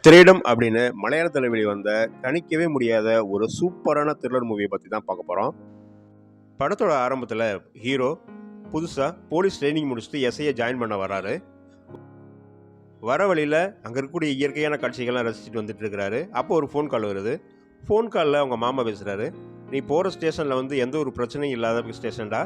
திரீடம் அப்படின்னு மலையாளத்தில் வெளிவந்த கணிக்கவே முடியாத ஒரு சூப்பரான த்ரில்லர் மூவியை பற்றி தான் பார்க்க போகிறோம். படத்தோட ஆரம்பத்தில் ஹீரோ புதுசாக போலீஸ் ட்ரைனிங் முடிச்சுட்டு எஸ்ஐயை ஜாயின் பண்ண வராரு. வர வழியில் அங்கே இருக்கக்கூடிய இயற்கையான காட்சிகள்லாம் ரசிச்சுட்டு வந்துட்டு இருக்கிறாரு. அப்போ ஒரு ஃபோன் கால் வருது. ஃபோன் காலில் அவங்க மாமா பேசுகிறாரு. நீ போகிற ஸ்டேஷனில் வந்து எந்த ஒரு பிரச்சனையும் இல்லாத ஸ்டேஷன்டா,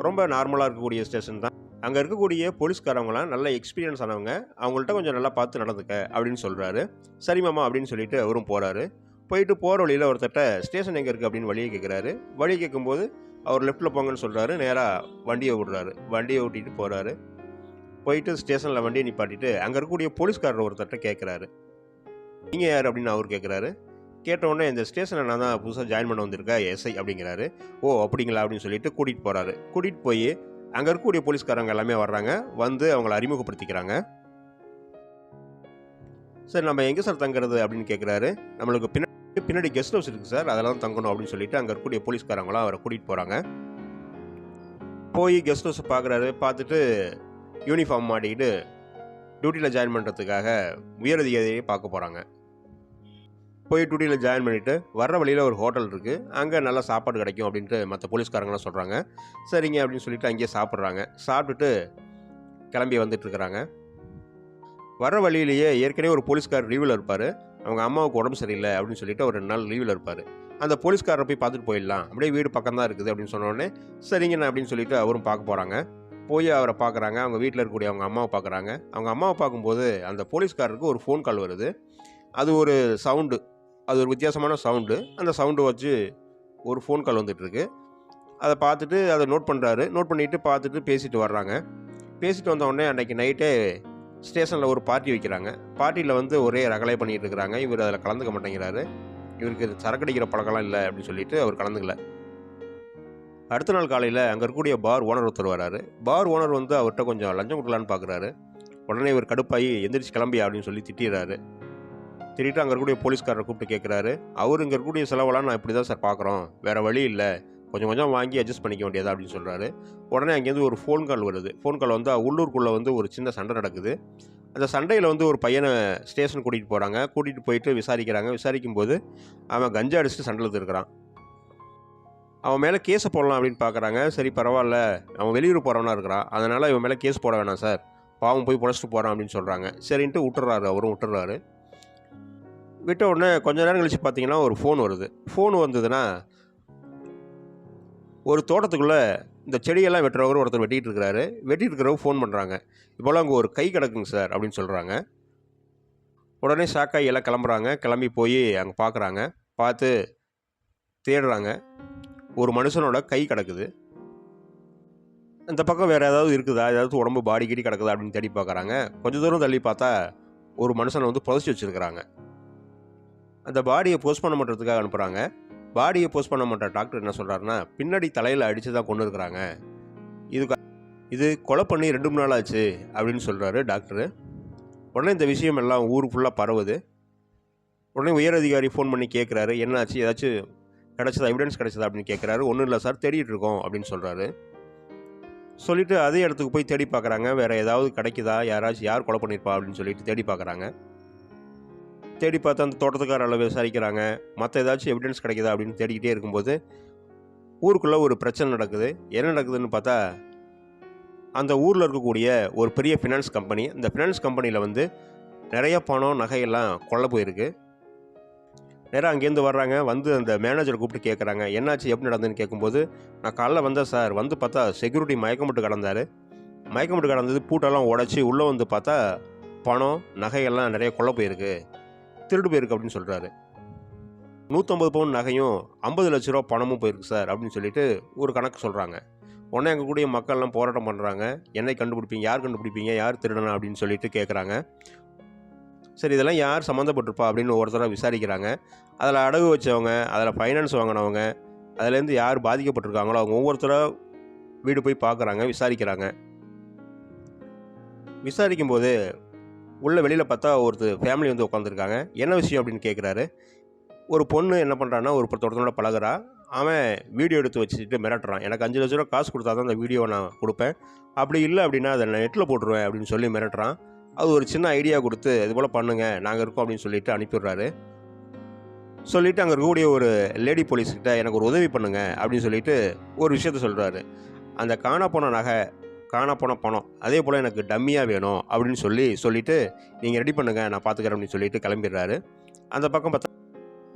ரொம்ப நார்மலாக இருக்கக்கூடிய ஸ்டேஷன் தான். அங்கே இருக்கக்கூடிய போலீஸ்காரவங்களாம் நல்ல எக்ஸ்பீரியன்ஸ் ஆனவங்க, அவங்கள்ட்ட கொஞ்சம் நல்லா பார்த்து நடந்துக்க அப்படின்னு சொல்கிறாரு. சரி மாமா அப்படின்னு சொல்லிட்டு அவரும் போகிறாரு. போயிட்டு போகிற வழியில் ஒருத்தட்ட ஸ்டேஷன் எங்கே இருக்குது அப்படின்னு வழியை கேட்குறாரு. வழி கேட்கும்போது அவர் லெஃப்ட்டில் போங்கன்னு சொல்கிறாரு. நேராக வண்டியை விடுறாரு. வண்டியை ஓட்டிகிட்டு போகிறாரு. போயிட்டு ஸ்டேஷனில் வண்டியை நிப்பாட்டிட்டு அங்கே இருக்கக்கூடிய போலீஸ்காரர் ஒருத்தட்ட கேட்குறாரு, நீங்கள் யார் அப்படின்னு அவர் கேட்குறாரு. கேட்டவுடனே இந்த ஸ்டேஷனில் நான் தான் புதுசாக ஜாயின் பண்ண வந்திருக்கேன் எஸ்ஐ அப்படிங்கிறாரு. ஓ அப்படிங்களா அப்படின்னு சொல்லிட்டு கூட்டிகிட்டு போகிறாரு. கூட்டிகிட்டு போய் அங்கே இருக்கக்கூடிய போலீஸ்காரங்க எல்லாமே வர்றாங்க. வந்து அவங்கள அறிமுகப்படுத்திக்கிறாங்க. சார் நம்ம எங்கே சார் தங்குறது அப்படின்னு கேட்குறாரு. நம்மளுக்கு பின்னாடி கெஸ்ட் ஹவுஸ் இருக்குது சார், அதெல்லாம் தங்கணும் அப்படின்னு சொல்லிட்டு அங்கே இருக்கக்கூடிய போலீஸ்காரங்களாம் அவரை கூட்டிகிட்டு போகிறாங்க. போய் கெஸ்ட் ஹவுஸை பார்க்குறாரு. பார்த்துட்டு யூனிஃபார்ம் மாட்டிக்கிட்டு டியூட்டியில் ஜாயின் பண்ணுறதுக்காக உயரதிகாரியை பார்க்க போகிறாங்க. போய் டியூட்டியில் ஜாயின் பண்ணிவிட்டு வர்ற வழியில் ஒரு ஹோட்டல் இருக்குது, அங்கே நல்லா சாப்பாடு கிடைக்கும் அப்படின்ட்டு மற்ற போலீஸ்காரங்களாம் சொல்கிறாங்க. சரிங்க அப்படின்னு சொல்லிட்டு அங்கேயே சாப்பிட்றாங்க. சாப்பிட்டுட்டு கிளம்பி வந்துட்டுருக்குறாங்க. வர்ற வழியிலேயே ஏற்கனவே ஒரு போலீஸ்கார் லீவில் இருப்பார். அவங்க அம்மாவுக்கு உடம்பு சரியில்லை அப்படின்னு சொல்லிட்டு ஒரு 2 நாள் லீவில் இருப்பார். அந்த போலீஸ்காரரை போய் பார்த்துட்டு போயிடலாம், அப்படியே வீடு பக்கம் தான் இருக்குது அப்படின்னு சொன்னோடனே சரிங்கண்ணா அப்படின்னு சொல்லிட்டு அவரும் பார்க்க போகிறாங்க. போய் அவரை பார்க்குறாங்க. அவங்க வீட்டில் இருக்கக்கூடிய அவங்க அம்மாவை பார்க்குறாங்க. அவங்க அம்மாவை பார்க்கும்போது அந்த போலீஸ்காரருக்கு ஒரு ஃபோன் கால் வருது. அது ஒரு சவுண்டு, அது ஒரு வித்தியாசமான சவுண்டு. அந்த சவுண்டு வச்சு ஒரு ஃபோன் கால் வந்துட்டுருக்கு. அதை பார்த்துட்டு அதை நோட் பண்ணுறாரு. நோட் பண்ணிவிட்டு பார்த்துட்டு பேசிட்டு வர்றாங்க. பேசிட்டு வந்தவுடனே அன்றைக்கி நைட்டே ஸ்டேஷனில் ஒரு பார்ட்டி வைக்கிறாங்க. பார்ட்டியில் வந்து ஒரே ரகலை பண்ணிகிட்டு இருக்கிறாங்க. இவர் அதில் கலந்துக்க மாட்டேங்கிறாரு. இவருக்கு சரக்கடிக்கிற பழக்கம்லாம் இல்லை அப்படின்னு சொல்லிட்டு அவர் கலந்துக்கல. அடுத்த நாள் காலையில் அங்கே இருக்கக்கூடிய பார் ஓனர் ஒருத்தர் வராரு. பார் ஓனர் வந்து அவர்கிட்ட கொஞ்சம் லஞ்சம் கொடுக்கலான்னு பார்க்குறாரு. உடனே இவர் கடுப்பாகி எந்திரிச்சு கிளம்பி அப்படின்னு சொல்லி திட்டிடுறாரு. திட்டிட்டு அங்கே இருக்கக்கூடிய போலீஸ்காரரை கூப்பிட்டு கேட்குறாரு. அவர் இங்கே இருக்கக்கூடிய செலவெல்லாம் நான் இப்படி தான் சார் பார்க்குறோம், வேறு வழி இல்லை, கொஞ்சம் கொஞ்சம் வாங்கி அட்ஜஸ்ட் பண்ணிக்க வேண்டியதா அப்படின்னு சொல்கிறாரு. உடனே அங்கேருந்து ஒரு ஃபோன் கால் வருது. ஃபோன் கால் வந்து உள்ளூருக்குள்ளே வந்து ஒரு சின்ன சண்டை நடக்குது. அந்த சண்டையில் வந்து ஒரு பையனை ஸ்டேஷன் கூட்டிகிட்டு போகிறாங்க. கூட்டிகிட்டு போயிட்டு விசாரிக்கிறாங்க. விசாரிக்கும்போது அவன் கஞ்சா அடிச்சுட்டு சண்டையில் இருக்கிறான். அவன் மேலே கேஸை போடலாம் அப்படின்னு பார்க்குறாங்க. சரி பரவாயில்ல, அவன் வெளியூர் போகிறவனா இருக்கிறான், அதனால் இவன் மேலே கேஸ் போட வேணாம் சார், பாவம் போய் பொழைச்சிட்டு போகிறான் அப்படின்னு சொல்கிறாங்க. சரின்ட்டு விட்டுறாரு. அவரும் விட்டுறாரு. விட்ட உடனே கொஞ்ச நேரம் கழித்து பார்த்தீங்கன்னா ஒரு ஃபோன் வருது. ஃபோன் வந்ததுன்னா ஒரு தோட்டத்துக்குள்ளே இந்த செடியெல்லாம் வெட்டுறவர் ஒருத்தர் வெட்டிகிட்டு இருக்கிறாரு. வெட்டிகிட்டு இருக்கிறவர் ஃபோன் பண்ணுறாங்க. இப்போலாம் அங்கே ஒரு கை கிடக்குங்க சார் அப்படின்னு சொல்கிறாங்க. உடனே ஷாக்காகி எல்லாம் கிளம்புறாங்க. கிளம்பி போய் அங்கே பார்க்குறாங்க. பார்த்து தேடுறாங்க. ஒரு மனுஷனோட கை கிடக்குது. இந்த பக்கம் வேறு ஏதாவது இருக்குதா, ஏதாவது உடம்பு பாடி கீடி கிடக்குதா அப்படின்னு தேடி பார்க்குறாங்க. கொஞ்சம் தூரம் தள்ளி பார்த்தா ஒரு மனுஷனை வந்து புதைச்சி வச்சுருக்கிறாங்க. அந்த பாடியை போஸ்ட்மார்ட்டம் பண்ணுறதுக்காக அனுப்புகிறாங்க. பாடியை போஸ்ட்மார்ட்டம் பண்ணுற டாக்டர் என்ன சொல்கிறாருன்னா, பின்னாடி தலையில் அடித்து தான் கொண்டு இருக்கிறாங்க, இது கொலை பண்ணி 2-3 நாள் ஆச்சு அப்படின்னு சொல்கிறாரு டாக்டரு. உடனே இந்த விஷயம் எல்லாம் ஊர் ஃபுல்லாக பரவுது. உடனே உயரதிகாரி ஃபோன் பண்ணி கேட்குறாரு, என்னாச்சு, ஏதாச்சும் கிடச்சதா, எவிடன்ஸ் கிடச்சதா அப்படின்னு கேட்குறாரு. ஒன்றும் இல்லை சார், தேடிட்டு இருக்கோம் அப்படின்னு சொல்கிறாரு. சொல்லிவிட்டு அதே இடத்துக்கு போய் தேடி பார்க்குறாங்க. வேறு ஏதாவது கிடைக்குதா, யார் கொலை பண்ணியிருப்பா அப்படின்னு சொல்லிட்டு தேடி பார்க்குறாங்க. தேடி பார்த்து அந்த தோட்டத்துக்கார விசாரிக்கிறாங்க. மற்ற ஏதாச்சும் எவிடன்ஸ் கிடைக்குதா அப்படின்னு தேடிக்கிட்டே இருக்கும்போது ஊருக்குள்ளே ஒரு பிரச்சனை நடக்குது. என்ன நடக்குதுன்னு பார்த்தா, அந்த ஊரில் இருக்கக்கூடிய ஒரு பெரிய ஃபினான்ஸ் கம்பெனி, இந்த ஃபினான்ஸ் கம்பெனியில் வந்து நிறைய பணம் நகையெல்லாம் கொள்ள போயிருக்கு. நேராக அங்கேருந்து வர்றாங்க. வந்து அந்த மேனேஜரை கூப்பிட்டு கேட்குறாங்க, என்னாச்சு, எப்படி நடந்ததுன்னு கேட்கும்போது, நான் காலைல வந்தேன் சார், வந்து பார்த்தா செக்யூரிட்டி மயக்கமிட்டு கிடந்தார். மயக்கமிட்டு கிடந்தது, பூட்டெல்லாம் உடச்சி உள்ளே வந்து பார்த்தா பணம் நகையெல்லாம் நிறைய கொள்ள போயிருக்கு, திருடு போயிருக்கு அப்படின்னு சொல்கிறாரு. 150 பவுன் நகையும் 50 லட்ச ரூபா பணமும் போயிருக்கு சார் அப்படின்னு சொல்லிட்டு ஒரு கணக்கு சொல்கிறாங்க. உடனே அங்கே கூடிய மக்கள்லாம் போராட்டம் பண்ணுறாங்க. என்னை கண்டுபிடிப்பீங்க, யார் கண்டுபிடிப்பீங்க, யார் திருடனா அப்படின்னு சொல்லிட்டு கேட்குறாங்க. சரி இதெல்லாம் யார் சம்மந்தப்பட்டிருப்பா அப்படின்னு ஒருத்தராக விசாரிக்கிறாங்க. அதில் அடகு வச்சவங்க, அதில் ஃபைனான்ஸ் வாங்கினவங்க, அதுலேருந்து யார் பாதிக்கப்பட்டிருக்காங்களோ அவங்க ஒவ்வொருத்தராக வீடு போய் பார்க்குறாங்க, விசாரிக்கிறாங்க. விசாரிக்கும்போது உள்ள வெளியில் பார்த்தா ஒருத்தர் ஃபேமிலி வந்து உட்காந்துருக்காங்க. என்ன விஷயம் அப்படின்னு கேட்குறாரு. ஒரு பொண்ணு என்ன பண்ணுறான்னா, ஒருத்தரோட பழகுறா. அவன் வீடியோ எடுத்து வச்சுட்டு மிரட்டுறான். எனக்கு 5,00,000 ரூபா காசு கொடுத்தா தான் அந்த வீடியோவை நான் கொடுப்பேன். அப்படி இல்லை அப்படின்னா அதை நான் நெட்டில் போட்டுருவேன் அப்படின்னு சொல்லி மிரட்டுறான். அது ஒரு சின்ன ஐடியா கொடுத்து இது போல் பண்ணுங்க நாங்கள் இருக்கோம் அப்படின்னு சொல்லிட்டு அனுப்பிடுறாரு. சொல்லிவிட்டு அங்கே இருக்கக்கூடிய ஒரு லேடி போலீஸ்கிட்ட எனக்கு ஒரு உதவி பண்ணுங்க அப்படின்னு சொல்லிட்டு ஒரு விஷயத்த சொல்கிறாரு. அந்த காணாப்போன நகை, காணாப்போன பணம், அதே போல் எனக்கு டம்மியாக வேணும் அப்படின்னு சொல்லிவிட்டு நீங்கள் ரெடி பண்ணுங்கள் நான் பார்த்துக்கிறேன் அப்படின்னு சொல்லிட்டு கிளம்பிடுறாரு. அந்த பக்கம் பார்த்தா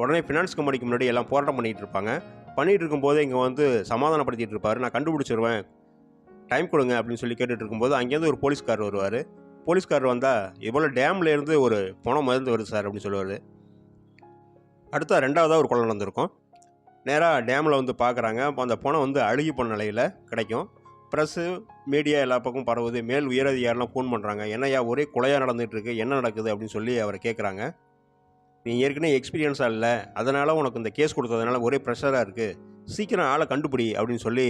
உடனே ஃபினான்ஸ் கம்பெனிக்கு முன்னாடி எல்லாம் போராட்டம் பண்ணிகிட்டு இருப்பாங்க. பண்ணிகிட்டு இருக்கும்போது இங்கே வந்து சமாதானப்படுத்திட்டு இருப்பார். நான் கண்டுபிடிச்சிருவேன், டைம் கொடுங்க அப்படின்னு சொல்லி கேட்டுட்டு இருக்கும்போது அங்கேருந்து ஒரு போலீஸ்காரர் வருவார். போலீஸ்காரர் வந்தால் இவ்வளோ டேம்லேருந்து ஒரு பணம் மருந்து வருது சார் அப்படின்னு சொல்லுவார். அடுத்த 2வதாக ஒரு கொலை நடந்திருக்கும். நேராக டேமில் வந்து பார்க்குறாங்க. அப்போ அந்த பணம் வந்து அழுகி போன நிலையில் கிடைக்கும். ப்ரெஸ்ஸு, மீடியா எல்லா பக்கம் பரவுது. மேல் உயரதிகாரிலாம் ஃபோன் பண்ணுறாங்க. என்னையா ஒரே கொலையாக நடந்துகிட்ருக்கு, என்ன நடக்குது அப்படின்னு சொல்லி அவரை கேட்குறாங்க. நீ ஏற்கனவே எக்ஸ்பீரியன்ஸாக இல்லை, அதனால் உனக்கு இந்த கேஸ் கொடுத்ததுனால ஒரே ப்ரெஷராக இருக்குது, சீக்கிரம் ஆளை கண்டுபிடி அப்படின்னு சொல்லி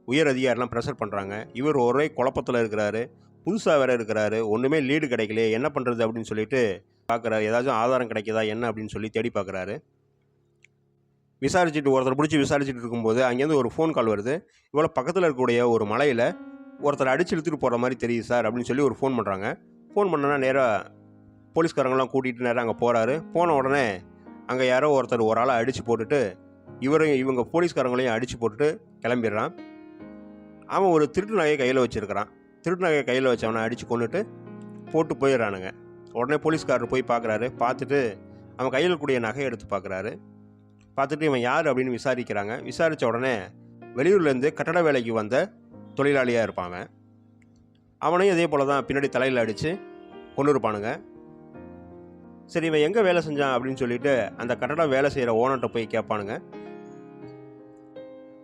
உயர் அதிகாரிலாம் ப்ரெஷர் பண்ணுறாங்க. இவர் ஒரே குழப்பத்தில் இருக்கிறாரு, புதுசாக வேறு இருக்கிறாரு, ஒன்றுமே லீடு கிடைக்கலையே, என்ன பண்ணுறது அப்படின்னு சொல்லிட்டு பார்க்குறாரு. ஏதாச்சும் ஆதாரம் கிடைக்குதா என்ன அப்படின்னு சொல்லி தேடி பார்க்குறாரு. விசாரிச்சுட்டு ஒருத்தர் பிடிச்சி விசாரிச்சுட்டு இருக்கும்போது அங்கேருந்து ஒரு ஃபோன் கால் வருது. இவ்வளோ பக்கத்தில் இருக்கக்கூடிய ஒரு மலையில் ஒருத்தர் அடிச்சு இழுத்துட்டு போகிற மாதிரி தெரியுது சார் அப்படின்னு சொல்லி ஒரு ஃபோன் பண்ணுறாங்க. ஃபோன் பண்ணனா நேராக போலீஸ்காரங்களாம் கூட்டிகிட்டு நேராக அங்கே போகிறாரு. போன உடனே அங்கே யாரோ ஒருத்தர் ஒரு ஆளை அடித்து போட்டுட்டு இவங்க போலீஸ்காரங்களையும் அடித்து போட்டுட்டு கிளம்பிடுறான். அவன் ஒரு திருட்டு நகையை கையில் வச்சுருக்கிறான். திருட்டு நகையை கையில் வச்சவனை அடித்து கொண்டுட்டு போட்டு போயிடுறானுங்க. உடனே போலீஸ்காரர் போய் பார்க்குறாரு. பார்த்துட்டு அவன் கையில் இருக்கக்கூடிய நகையை எடுத்து பார்க்குறாரு. பார்த்துட்டு இவன் யார் அப்படின்னு விசாரிக்கிறாங்க. விசாரித்த உடனே வெளியூர்லேருந்து கட்டட வேலைக்கு வந்த தொழிலாளியாக இருப்பான். அவனையும் இதே போல் தான் பின்னாடி தலையில் அடித்து கொண்டு இருப்பானுங்க. சரி இவன் எங்கே வேலை செஞ்சான் அப்படின்னு சொல்லிட்டு அந்த கட்டட வேலை செய்கிற ஓனர்கிட்ட போய் கேட்பானுங்க.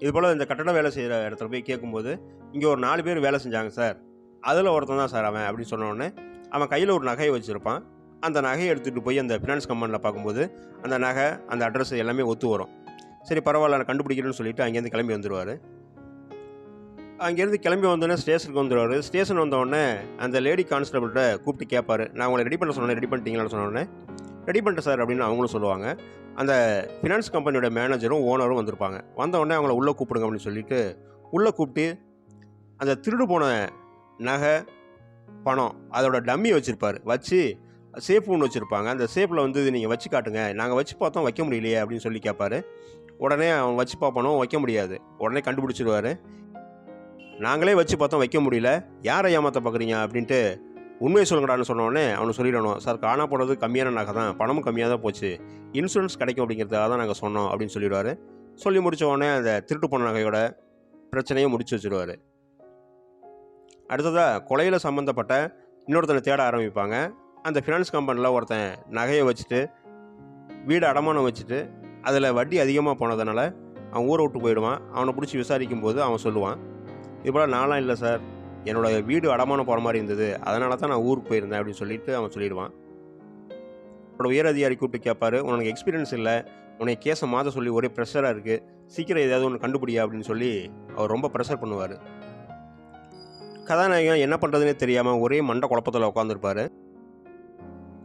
இதுபோல் இந்த கட்டட வேலை செய்கிற இடத்துல போய் கேட்கும்போது இங்கே ஒரு 4 பேர் வேலை செஞ்சாங்க சார், அதில் ஒருத்தன் தான் சார் அவன் அப்படின்னு சொன்னோடனே அவன் கையில் ஒரு நகையை வச்சுருப்பான். அந்த நகையை எடுத்துகிட்டு போய் அந்த ஃபினான்ஸ் கம்பெனியில் பார்க்கும்போது அந்த நகை, அந்த அட்ரஸ் எல்லாமே ஒத்து வரும். சரி பரவாயில்ல நான் கண்டுபிடிக்கிறேன்னு சொல்லிவிட்டு அங்கேருந்து கிளம்பி வந்துடுவார். அங்கேருந்து கிளம்பி வந்தோடனே ஸ்டேஷனுக்கு வந்துடுவார். ஸ்டேஷன் வந்தோடனே அந்த லேடி கான்ஸ்டபிள்கிட்ட கூப்பிட்டு கேட்பார். நான் உங்களை ரெடி பண்ண சொன்னேன், ரெடி பண்ணிட்டீங்களான்னு சொன்னோடனே ரெடி பண்ணிட்டேன் சார் அப்படின்னு அவங்களும் சொல்லுவாங்க. அந்த ஃபினான்ஸ் கம்பெனியோட மேனேஜரும் ஓனரும் வந்திருப்பாங்க. வந்தவுடனே அவங்கள உள்ளே கூப்பிடுங்க அப்படின்னு சொல்லிட்டு உள்ளே கூப்பிட்டு அந்த திருடு போன நகை, பணம் அதோட டம்மி வச்சுருப்பார். வச்சு சேஃப் ஒன்று வச்சுருப்பாங்க. அந்த சேஃபில் வந்து நீங்கள் வச்சு காட்டுங்க, நாங்கள் வச்சு பார்த்தோம் வைக்க முடியலையே அப்படின்னு சொல்லி கேட்பார். உடனே அவன் வச்சு பார்ப்பானோ வைக்க முடியாது. உடனே கண்டுபிடிச்சிடுவார். நாங்களே வச்சு பார்த்தோம் வைக்க முடியல, யாரை ஏமாற்ற பார்க்குறீங்க அப்படின்ட்டு உண்மையை சொல்லுங்கடான்னு சொன்னோடனே அவனு சொல்லிடணும். சார் காணா போனது கம்மியான நகை தான், பணமும் கம்மியாக தான் போச்சு, இன்சூரன்ஸ் கிடைக்கும் அப்படிங்கிறதுக்காக தான் நாங்கள் சொன்னோம் அப்படின்னு சொல்லிடுவார். சொல்லி முடித்த உடனே அந்த திருட்டு போன நகையோட பிரச்சனையை முடிச்சு வச்சுடுவார். அடுத்ததாக கொலையில் சம்மந்தப்பட்ட இன்னொருத்தனை தேட ஆரம்பிப்பாங்க. அந்த ஃபினான்ஸ் கம்பெனியில் ஒருத்தன் நகையை வச்சுட்டு வீடு அடமானம் வச்சுட்டு அதில் வட்டி அதிகமாக போனதுனால அவன் ஊரை விட்டு போயிடுவான். அவனை பிடிச்சி விசாரிக்கும் போது அவன் சொல்லுவான், இது போல் நான்லாம் இல்லை சார், என்னோடய வீடு அடமானம் போகிற மாதிரி இருந்தது, அதனால தான் நான் ஊருக்கு போயிருந்தேன் அப்படின்னு சொல்லிட்டு அவன் சொல்லிடுவான். அவனோட உயர் அதிகாரி கூப்பிட்டு கேட்பார், உனக்கு எக்ஸ்பீரியன்ஸ் இல்லை, உன்னை கேஸை மாற்ற சொல்லி ஒரே ப்ரெஷராக இருக்குது, சீக்கிரம் ஏதாவது ஒன்று கண்டுபிடியா அப்படின்னு சொல்லி அவர் ரொம்ப ப்ரெஷர் பண்ணுவார். கதாநாயகன் என்ன பண்ணுறதுனே தெரியாமல் ஒரே மண்டை குழப்பத்தில் உட்காந்துருப்பார்.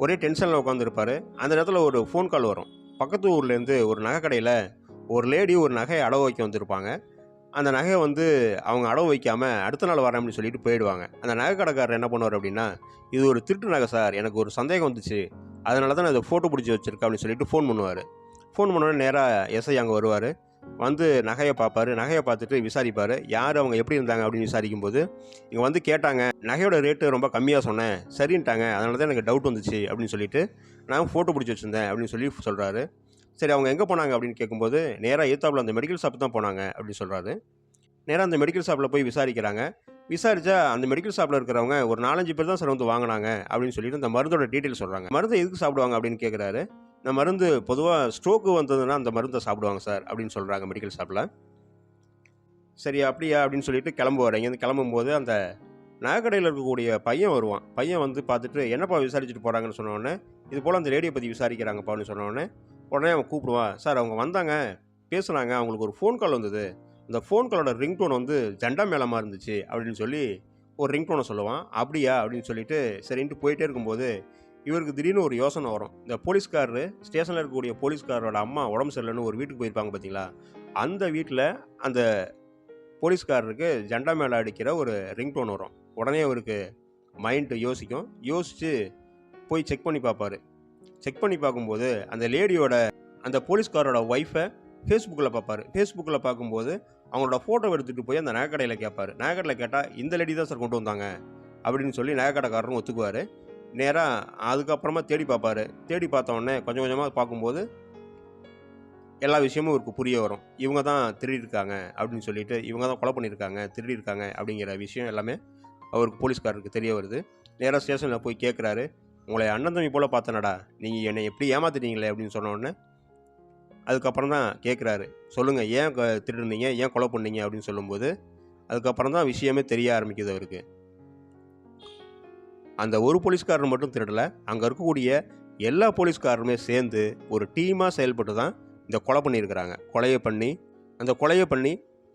ஒரே டென்ஷனில் உட்காந்துருப்பார். அந்த நேரத்தில் ஒரு ஃபோன் கால் வரும். பக்கத்து ஊர்லேருந்து ஒரு நகை கடையில் ஒரு லேடி ஒரு நகையை அடவு வைக்க வந்திருப்பாங்க. அந்த நகையை வந்து அவங்க அடவு வைக்காமல் அடுத்த நாள் வரேன் அப்படின்னு சொல்லிட்டு போயிடுவாங்க. அந்த நகை கடைக்காரர் என்ன பண்ணுவார் அப்படின்னா, இது ஒரு திருட்டு நகை சார், எனக்கு ஒரு சந்தேகம் வந்துச்சு, அதனால தான் நான் இதை ஃபோட்டோ பிடிச்சி வச்சுருக்கேன் அப்படின்னு சொல்லிட்டு ஃபோன் பண்ணுவார். ஃபோன் பண்ணோடனே நேராக எஸ்ஐ அங்கே வருவார். வந்து நகையை பார்ப்பார். நகையை பார்த்துட்டு விசாரிப்பார், யார் அவங்க எப்படி இருந்தாங்க அப்படின்னு விசாரிக்கும்போது இங்கே வந்து கேட்டாங்க, நகையோட ரேட்டு ரொம்ப கம்மியாக சொன்னேன், சரின்ட்டாங்க, அதனால தான் எனக்கு டவுட் வந்துச்சு அப்படின்னு சொல்லிட்டு நான் ஃபோட்டோ பிடிச்சி வச்சுருந்தேன் அப்படின்னு சொல்லி சொல்கிறாரு. சரி அவங்க எங்கே போனாங்க அப்படின்னு கேட்கும்போது நேராக ஏத்தாப்பில் அந்த மெடிக்கல் ஷாப் தான் போனாங்க அப்படின்னு சொல்கிறாரு. நேராக அந்த மெடிக்கல் ஷாப்பில் போய் விசாரிக்கிறாங்க. விசாரித்தா அந்த மெடிக்கல் ஷாப்பில் இருக்கிறவங்க ஒரு 4-5 பேர் தான் சார் வந்து வாங்கினாங்க அப்படின்னு சொல்லிட்டு அந்த மருந்தோட டீட்டெயில் சொல்கிறாங்க. மருந்து எதுக்கு சாப்பிடுவாங்க அப்படின்னு கேட்குறாரு. இந்த மருந்து பொதுவாக ஸ்ட்ரோக்கு வந்ததுன்னா அந்த மருந்தை சாப்பிடுவாங்க சார் அப்படின்னு சொல்கிறாங்க மெடிக்கல் ஷாப்பில். சரி அப்படியா அப்படின்னு சொல்லிட்டு கிளம்புவார். இங்கேருந்து கிளம்பும்போது அந்த நகைக்கடையில் இருக்கக்கூடிய பையன் வருவான். பையன் வந்து பார்த்துட்டு என்னப்பா விசாரிச்சுட்டு போகிறாங்கன்னு சொன்னோடனே, இது போல் அந்த லேடியை பற்றி விசாரிக்கிறாங்கப்பான்னு சொன்னோடனே உடனே அவன் கூப்பிடுவான், சார் அவங்க வந்தாங்க, பேசுனாங்க, அவங்களுக்கு ஒரு ஃபோன் கால் வந்தது, அந்த ஃபோன் காலோட ரிங்டோன் வந்து ஜெண்டா மேளமாக இருந்துச்சு அப்படின்னு சொல்லி ஒரு ரிங்டோனை சொல்லுவான். அப்படியா அப்படின்னு சொல்லிட்டு சரின்ட்டு போயிட்டே இருக்கும்போது இவருக்கு திடீர்னு ஒரு யோசனை வரும். இந்த போலீஸ்காரரு ஸ்டேஷனில் இருக்கக்கூடிய போலீஸ்காரோட அம்மா உடம்பு சரியில்லைன்னு ஒரு வீட்டுக்கு போயிருப்பாங்க பார்த்தீங்களா, அந்த வீட்டில் அந்த போலீஸ்காரருக்கு ஜெண்டா மேலே அடிக்கிற ஒரு ரிங்டோன் வரும். உடனே அவருக்கு மைண்டு யோசிக்கும். யோசித்து போய் செக் பண்ணி பார்ப்பாரு. செக் பண்ணி பார்க்கும்போது அந்த லேடியோட அந்த போலீஸ்காரோட ஒய்ஃபை ஃபேஸ்புக்கில் பார்ப்பாரு. ஃபேஸ்புக்கில் பார்க்கும்போது அவங்களோட ஃபோட்டோ எடுத்துகிட்டு போய் அந்த நகைக்கடையில் கேட்பார். நகைக்கடையில் கேட்டால் இந்த லேடி தான் சார் கொண்டு வந்தாங்க அப்படின்னு சொல்லி நகைக்கடைக்காரரும் ஒத்துக்குவார். நேராக அதுக்கப்புறமா தேடி பார்ப்பாரு. தேடி பார்த்த உடனே கொஞ்சம் கொஞ்சமாக பார்க்கும்போது எல்லா விஷயமும் இவருக்கு புரிய வரும். இவங்க தான் திருடியிருக்காங்க அப்படின்னு சொல்லிட்டு, இவங்க தான் கொலை பண்ணியிருக்காங்க, திருடியிருக்காங்க அப்படிங்கிற விஷயம் எல்லாமே அவருக்கு போலீஸ்காரருக்கு தெரிய வருது. நேராக ஸ்டேஷனில் போய் கேட்குறாரு, உங்களை அண்ணன் தம்பி போல் பார்த்தனடா, நீங்கள் என்னை எப்படி ஏமாத்திட்டீங்களே அப்படின்னு சொன்ன உடனே அதுக்கப்புறம் தான் கேட்குறாரு, சொல்லுங்கள் ஏன் திருடுனீங்க, ஏன் கொலை பண்ணீங்க அப்படின்னு சொல்லும்போது அதுக்கப்புறம் தான் விஷயமே தெரிய ஆரம்பிக்குது அவருக்கு. அந்த ஒரு போலீஸ்காரர் மட்டும் திருடலை, அங்கே இருக்கக்கூடிய எல்லா போலீஸ்காரருமே சேர்ந்து ஒரு டீமாக செயல்பட்டு தான் இந்த கொலை பண்ணியிருக்கிறாங்க. அந்த கொலையை பண்ணி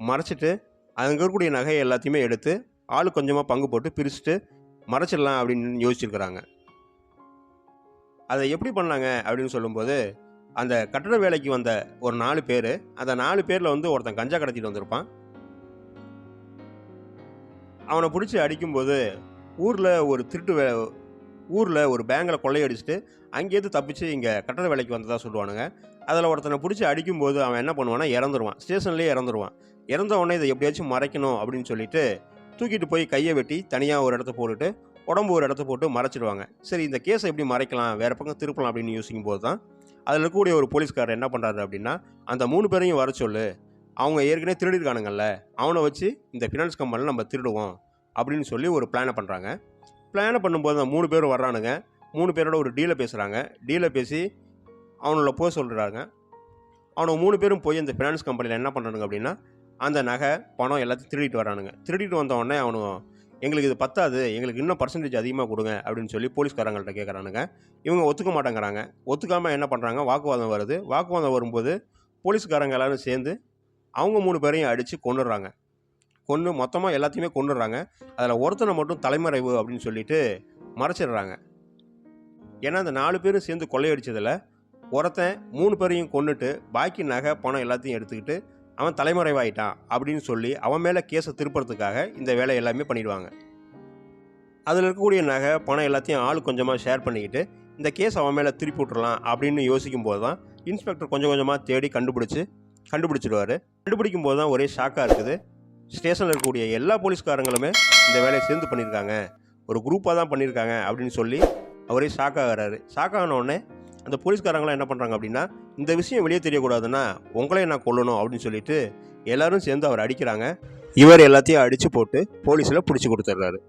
மறைச்சிட்டு அங்கே இருக்கக்கூடிய நகையை எல்லாத்தையுமே எடுத்து ஆளு கொஞ்சமாக பங்கு போட்டு பிரிச்சுட்டு மறைச்சிடலாம் அப்படின்னு யோசிச்சிருக்கிறாங்க. அதை எப்படி பண்ணாங்க அப்படின்னு சொல்லும்போது, அந்த கட்டட வேலைக்கு வந்த ஒரு 4 பேர், அந்த 4 பேரில் வந்து ஒருத்தன் கஞ்சா கடத்திட்டு வந்திருப்பான். அவனை பிடிச்சி அடிக்கும்போது ஊரில் ஒரு பேங்கில் கொள்ளையடிச்சிட்டு அங்கேருந்து தப்பிச்சு இங்கே கட்டட வேலைக்கு வந்ததாக சொல்லுவானுங்க. அதில் ஒருத்தனை பிடிச்சி அடிக்கும்போது அவன் என்ன பண்ணுவான்னா இறந்துருவான். ஸ்டேஷன்லேயே இறந்துருவான். இறந்த உடனே இதை எப்படியாச்சும் மறைக்கணும் அப்படின்னு சொல்லிட்டு தூக்கிட்டு போய் கையை வெட்டி தனியாக ஒரு இடத்த போட்டுட்டு உடம்பு ஒரு இடத்த போட்டு மறைச்சிடுவாங்க. சரி, இந்த கேஸை எப்படி மறைக்கலாம், வேறு பக்கம் திருப்பலாம் அப்படின்னு யோசிக்கும் போது தான் அதில் இருக்கக்கூடிய ஒரு போலீஸ்காரர் என்ன பண்ணுறாரு அப்படின்னா, அந்த 3 பேரையும் வர சொல்லு, அவங்க ஏற்கனவே திருடிருக்கானுங்கல்ல, அவனை வச்சு இந்த ஃபினான்ஸ் கம்பெனியில் நம்ம திருடுவோம் அப்படின்னு சொல்லி ஒரு பிளானை பண்ணுறாங்க. பிளானை பண்ணும்போது அந்த 3 பேரும் வர்றானுங்க. 3 பேரோட ஒரு டீலை பேசுகிறாங்க. டீலை பேசி அவனோட போக சொல்கிறாங்க. அவனுக்கு 3 பேரும் போய் அந்த ஃபினான்ஸ் கம்பெனியில் என்ன பண்ணுறானுங்க அப்படின்னா, அந்த நகை பணம் எல்லாத்தையும் திருடிட்டு வரானுங்க. திருடிட்டு வந்த உடனே எங்களுக்கு இது பத்தாது, எங்களுக்கு இன்னும் பர்சன்டேஜ் அதிகமாக கொடுங்க அப்படின்னு சொல்லி போலீஸ்காரங்கள்ட்ட கேட்குறானுங்க. இவங்க ஒத்துக்க மாட்டேங்கிறாங்க. ஒத்துக்காமல் என்ன பண்ணுறாங்க, வாக்குவாதம் வருது. வாக்குவாதம் வரும்போது போலீஸ்காரங்க எல்லோரும் சேர்ந்து அவங்க 3 பேரையும் அடித்து கொன்னுடுறாங்க. மொத்தமாக எல்லாத்தையுமே கொன்னுடுறாங்க. அதில் ஒருத்தனை மட்டும் தலைமறைவு அப்படின்னு சொல்லிட்டு மறைச்சிடுறாங்க. ஏன்னா அந்த 4 பேரும் சேர்ந்து கொள்ளையடிச்சதில் ஒருத்தன் 3 பேரையும் கொன்னுட்டு பாக்கி நகை பணம் எல்லாத்தையும் எடுத்துக்கிட்டு அவன் தலைமறைவாயிட்டான் அப்படின்னு சொல்லி அவன் மேலே கேஸை திருப்புறதுக்காக இந்த வேலை எல்லாமே பண்ணிடுவாங்க. அதில் இருக்கக்கூடிய நகை பணம் எல்லாத்தையும் ஆள் கொஞ்சமாக ஷேர் பண்ணிக்கிட்டு இந்த கேஸ் அவன் மேலே திருப்பி விட்டுறலாம் அப்படின்னு யோசிக்கும் போது தான் இன்ஸ்பெக்டர் கொஞ்சம் கொஞ்சமாக தேடி கண்டுபிடிச்சிடுவார். கண்டுபிடிக்கும் போது தான் ஒரே ஷாக்காக இருக்குது. ஸ்டேஷனில் இருக்கக்கூடிய எல்லா போலீஸ்காரங்களுமே இந்த வேலையை சேர்ந்து பண்ணியிருக்காங்க, ஒரு குரூப்பாக தான் பண்ணியிருக்காங்க அப்படின்னு சொல்லி அவரே ஷாக்காகிறாரு. ஷாக்கான உடனே அந்த போலீஸ்காரங்களாம் என்ன பண்ணுறாங்க அப்படின்னா, இந்த விஷயம் வெளியே தெரியக்கூடாதுன்னா உங்களையும் நான் கொல்லணும் அப்படின்னு சொல்லிட்டு எல்லாரும் சேர்ந்து அவர் அடிக்கிறாங்க. இவர் எல்லாத்தையும் அடித்து போட்டு போலீஸில் பிடிச்சி கொடுத்துட்றாரு.